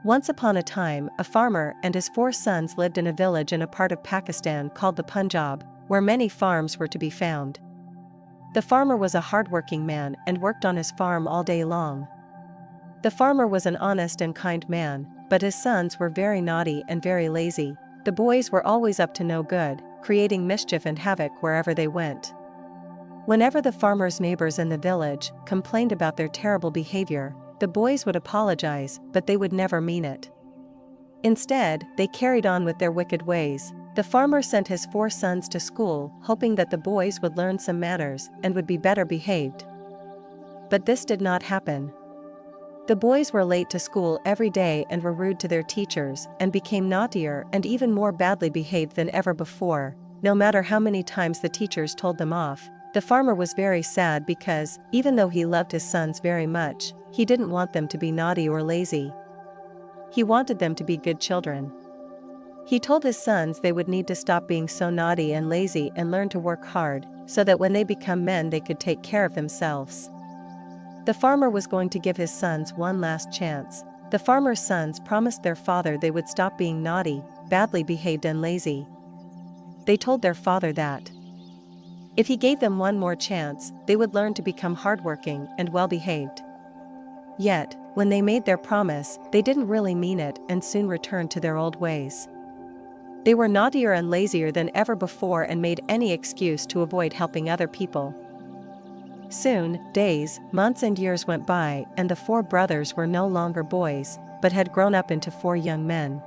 Once upon a time, a farmer and his 4 sons lived in a village in a part of Pakistan called the Punjab, where many farms were to be found. The farmer was a hard-working man and worked on his farm all day long. The farmer was an honest and kind man, but his sons were very naughty and very lazy. The boys were always up to no good, creating mischief and havoc wherever they went. Whenever the farmer's neighbors in the village complained about their terrible behavior, the boys would apologize, but they would never mean it. Instead, they carried on with their wicked ways. The farmer sent his 4 sons to school, hoping that the boys would learn some manners and would be better behaved. But this did not happen. The boys were late to school every day and were rude to their teachers and became naughtier and even more badly behaved than ever before, no matter how many times the teachers told them off. The farmer was very sad because, even though he loved his sons very much, he didn't want them to be naughty or lazy. He wanted them to be good children. He told his sons they would need to stop being so naughty and lazy and learn to work hard, so that when they become men they could take care of themselves. The farmer was going to give his sons one last chance. The farmer's sons promised their father they would stop being naughty, badly behaved and lazy. They told their father that if he gave them one more chance, they would learn to become hardworking and well-behaved. Yet, when they made their promise, they didn't really mean it and soon returned to their old ways. They were naughtier and lazier than ever before and made any excuse to avoid helping other people. Soon, days, months and years went by and the 4 brothers were no longer boys, but had grown up into 4 young men.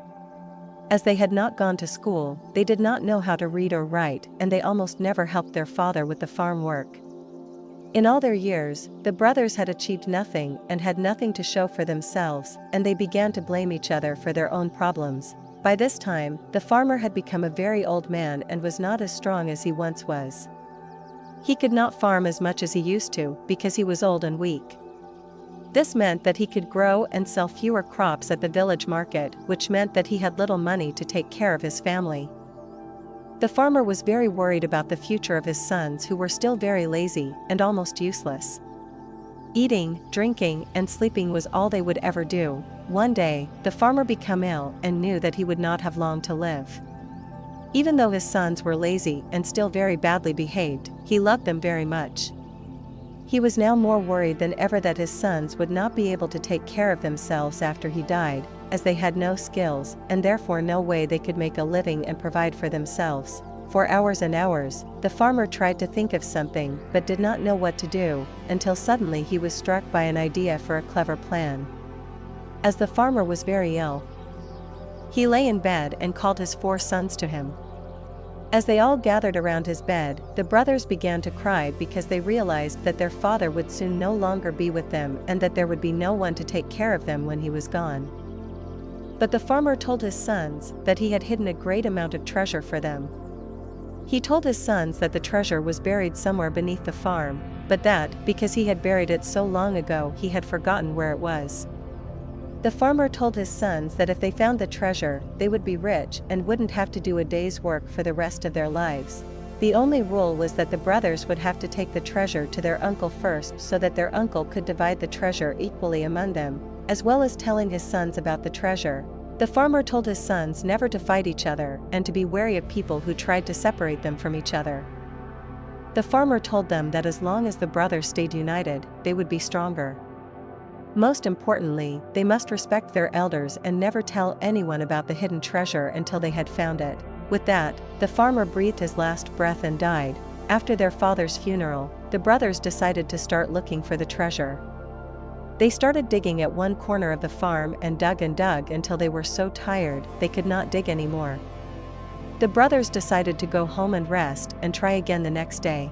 As they had not gone to school, they did not know how to read or write, and they almost never helped their father with the farm work. In all their years, the brothers had achieved nothing and had nothing to show for themselves, and they began to blame each other for their own problems. By this time, the farmer had become a very old man and was not as strong as he once was. He could not farm as much as he used to because he was old and weak. This meant that he could grow and sell fewer crops at the village market, which meant that he had little money to take care of his family. The farmer was very worried about the future of his sons, who were still very lazy and almost useless. Eating, drinking, and sleeping was all they would ever do. One day, the farmer became ill and knew that he would not have long to live. Even though his sons were lazy and still very badly behaved, he loved them very much. He was now more worried than ever that his sons would not be able to take care of themselves after he died, as they had no skills and therefore no way they could make a living and provide for themselves. For hours and hours, the farmer tried to think of something but did not know what to do, until suddenly he was struck by an idea for a clever plan. As the farmer was very ill, he lay in bed and called his 4 sons to him. As they all gathered around his bed, the brothers began to cry because they realized that their father would soon no longer be with them and that there would be no one to take care of them when he was gone. But the farmer told his sons that he had hidden a great amount of treasure for them. He told his sons that the treasure was buried somewhere beneath the farm, but that, because he had buried it so long ago, he had forgotten where it was. The farmer told his sons that if they found the treasure, they would be rich and wouldn't have to do a day's work for the rest of their lives. The only rule was that the brothers would have to take the treasure to their uncle first so that their uncle could divide the treasure equally among them, as well as telling his sons about the treasure. The farmer told his sons never to fight each other and to be wary of people who tried to separate them from each other. The farmer told them that as long as the brothers stayed united, they would be stronger. Most importantly, they must respect their elders and never tell anyone about the hidden treasure until they had found it. With that, the farmer breathed his last breath and died. After their father's funeral, the brothers decided to start looking for the treasure. They started digging at one corner of the farm and dug until they were so tired they could not dig anymore. The brothers decided to go home and rest and try again the next day.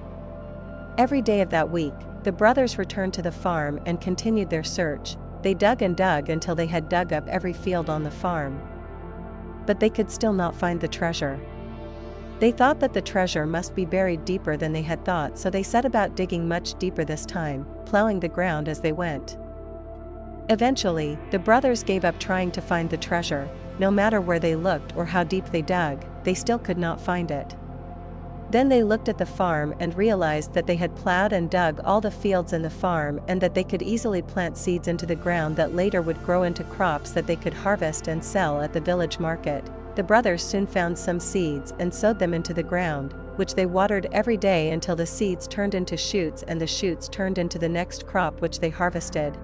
Every day of that week, the brothers returned to the farm and continued their search. They dug until they had dug up every field on the farm. But they could still not find the treasure. They thought that the treasure must be buried deeper than they had thought, so they set about digging much deeper this time, plowing the ground as they went. Eventually, the brothers gave up trying to find the treasure. No matter where they looked or how deep they dug, they still could not find it. Then they looked at the farm and realized that they had plowed and dug all the fields in the farm and that they could easily plant seeds into the ground that later would grow into crops that they could harvest and sell at the village market. The brothers soon found some seeds and sowed them into the ground, which they watered every day until the seeds turned into shoots and the shoots turned into the next crop which they harvested.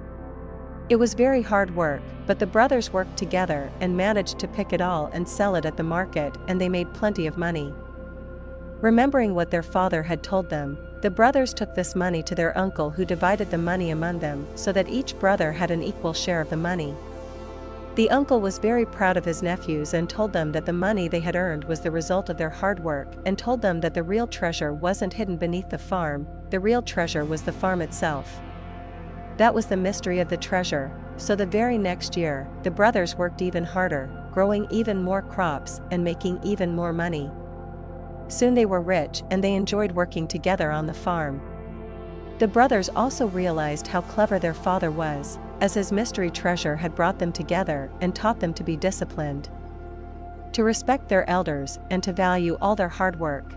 It was very hard work, but the brothers worked together and managed to pick it all and sell it at the market, and they made plenty of money. Remembering what their father had told them, the brothers took this money to their uncle, who divided the money among them so that each brother had an equal share of the money. The uncle was very proud of his nephews and told them that the money they had earned was the result of their hard work, and told them that the real treasure wasn't hidden beneath the farm, the real treasure was the farm itself. That was the mystery of the treasure. So the very next year, the brothers worked even harder, growing even more crops and making even more money. Soon they were rich and they enjoyed working together on the farm. The brothers also realized how clever their father was, as his mystery treasure had brought them together and taught them to be disciplined, to respect their elders, and to value all their hard work.